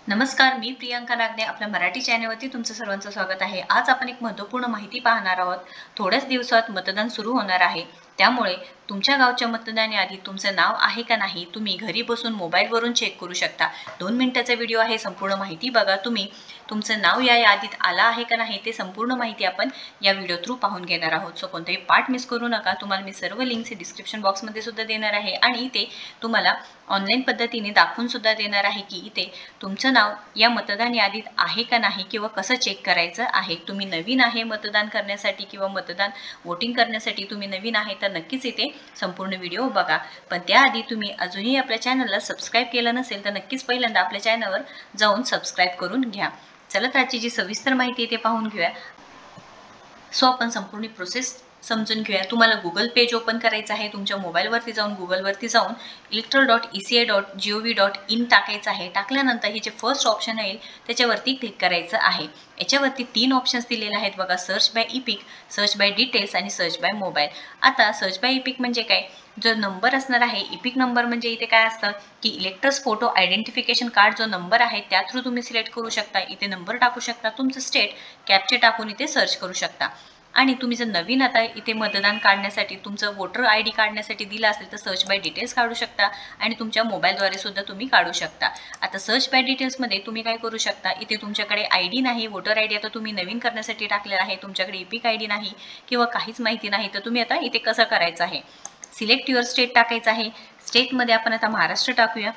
नमस्कार, मी प्रियांका नागने आपल्या मराठी चॅनलवरती तुमचं सर्वांचं स्वागत आहे। आज आपण एक महत्त्वपूर्ण माहिती पाहणार आहोत। थोड्याच दिवसात मतदान सुरू होणार आहे, त्यामुळे तुमच्या गावच्या मतदानाआधी तुमचं नाव आहे का नाही तुम्ही घरी बसून मोबाईलवरून चेक करू शकता। 2 मिनिटाचा व्हिडिओ आहे, संपूर्ण माहिती बघा। तुम्ही तुमचं नाव या यादीत आलं आहे का नाही ते संपूर्ण माहिती आपण या व्हिडिओ थ्रू पाहून घेणार आहोत। सो कोणताही पार्ट मिस करू नका। तुम्हाला मी सर्व लिंक्स डिस्क्रिप्शन बॉक्समध्ये सुद्धा देणार आहे आणि इथे तुम्हाला ऑनलाईन पद्धतीने दाखवून सुद्धा देणार आहे की इथे तुमचं नाव या मतदान यादीत आहे का नाही किंवा कसं चेक करायचं आहे। तुम्ही नवीन आहे मतदान करण्यासाठी किंवा मतदान वोटिंग करण्यासाठी तुम्ही नवीन आहे तर नक्कीच इथे संपूर्ण व्हिडिओ बघा। पण त्याआधी तुम्ही अजूनही आपल्या चॅनलला सबस्क्राईब केलं नसेल तर नक्कीच पहिल्यांदा आपल्या चॅनलवर जाऊन सबस्क्राईब करून घ्या। चला तर आजची जी सविस्तर माहिती इथे पाहून घेऊया। सो आपण संपूर्ण प्रोसेस समजून घेऊया। तुम्हाला गुगल पेज ओपन करायचं आहे। तुमच्या मोबाईलवरती जाऊन गुगलवरती जाऊन electoral.eci.gov.in टाकायचं आहे। टाकल्यानंतर हे जे फर्स्ट ऑप्शन येईल त्याच्यावरती क्लिक करायचं आहे। याच्यावरती 3 ऑप्शन्स दिलेले आहेत बघा, search by EPIC, search by details आणि सर्च बाय मोबाईल। आता सर्च बाय इपिक म्हणजे काय, जो नंबर असणार आहे इपिक नंबर म्हणजे इथे काय असतं की इलेक्टर्स फोटो आयडेंटिफिकेशन कार्ड जो नंबर आहे त्या थ्रू तुम्ही सिलेक्ट करू शकता। इथे नंबर टाकू शकता, तुमचं स्टेट कॅप्चा टाकून इथे सर्च करू शकता। आणि तुम्ही जर नवीन आता इथे मतदान काढण्यासाठी तुमचं वोटर आयडी काढण्यासाठी दिलं असेल तर सर्च बाय डिटेल्स काढू शकता आणि तुमच्या मोबाईलद्वारे सुद्धा तुम्ही काढू शकता। आता सर्च बाय डिटेल्समध्ये तुम्ही काय करू शकता, इथे तुमच्याकडे आयडी नाही, वोटर आयडी आता तुम्ही नवीन करण्यासाठी टाकलेला आहे, तुमच्याकडे इपिक आयडी नाही किंवा काहीच माहिती नाही तर तुम्ही आता इथे कसं करायचं आहे, सिलेक्ट युअर स्टेट टाकायचं आहे। स्टेटमध्ये आपण आता महाराष्ट्र टाकूया।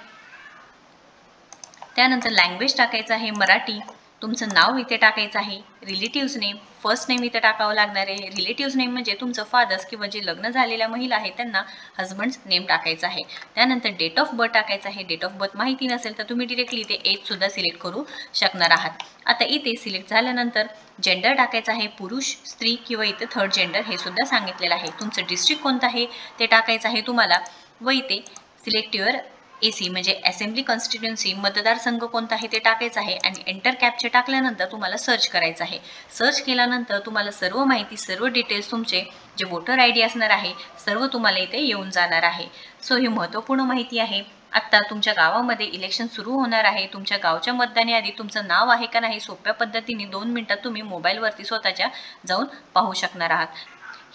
त्यानंतर लँग्वेज टाकायचं आहे मराठी, तुमचं नाव इथे टाकायचं आहे। रिलेटिव्स नेम, फर्स्ट नेम इथे टाकावं लागणार आहे। रिलेटिव्स नेम म्हणजे तुमचं फादर्स किंवा जे लग्न झालेल्या महिला आहे त्यांना हजबंड्स नेम टाकायचं आहे। त्यानंतर डेट ऑफ बर्थ टाकायचं आहे। डेट ऑफ बर्थ माहिती नसेल तर तुम्ही डिरेक्टली इथे एज सुद्धा सिलेक्ट करू शकणार आहात। आता इथे सिलेक्ट झाल्यानंतर जेंडर टाकायचं आहे, पुरुष, स्त्री किंवा इथे थर्ड जेंडर हे सुद्धा सांगितलेलं आहे। तुमचं डिस्ट्रिक्ट कोणतं आहे ते टाकायचं आहे तुम्हाला व इथे सिलेक्ट युअर AC म्हणजे असेंब्ली कॉन्स्टिट्युएन्सी, मतदारसंघ कोणता आहे ते टाकायचं आहे आणि एंटर कॅप्चा टाकल्यानंतर तुम्हाला सर्च करायचं आहे। सर्च केल्यानंतर तुम्हाला सर्व माहिती, सर्व डिटेल्स तुमचे जे वोटर आयडी असणार आहे सर्व तुम्हाला इथे येऊन जाणार आहे। सो ही महत्त्वपूर्ण माहिती आहे। आत्ता तुमच्या गावामध्ये इलेक्शन सुरू होणार आहे। तुमच्या गावच्या मतदानाआधी तुमचं नाव आहे का नाही सोप्या पद्धतीने 2 मिनिटात तुम्ही मोबाईलवरती स्वतःच्या जाऊन पाहू शकणार आहात।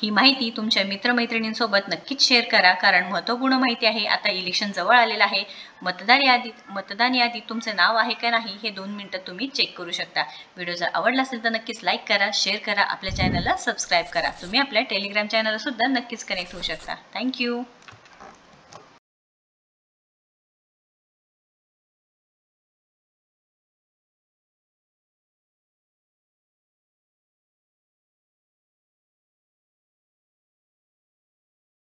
ही माहिती तुमच्या मित्रमैत्रिणींसोबत नक्कीच शेअर करा, कारण महत्त्वपूर्ण माहिती आहे। आता इलेक्शन जवळ आलेलं आहे। मतदान यादीत तुमचं नाव आहे का नाही हे 2 मिनिटात तुम्ही चेक करू शकता। व्हिडिओ जर आवडला असेल तर नक्कीच लाईक करा, शेअर करा, आपल्या चॅनलला सबस्क्राईब करा। तुम्ही आपल्या टेलिग्राम चॅनलला सुद्धा नक्कीच कनेक्ट होऊ शकता। थँक्यू।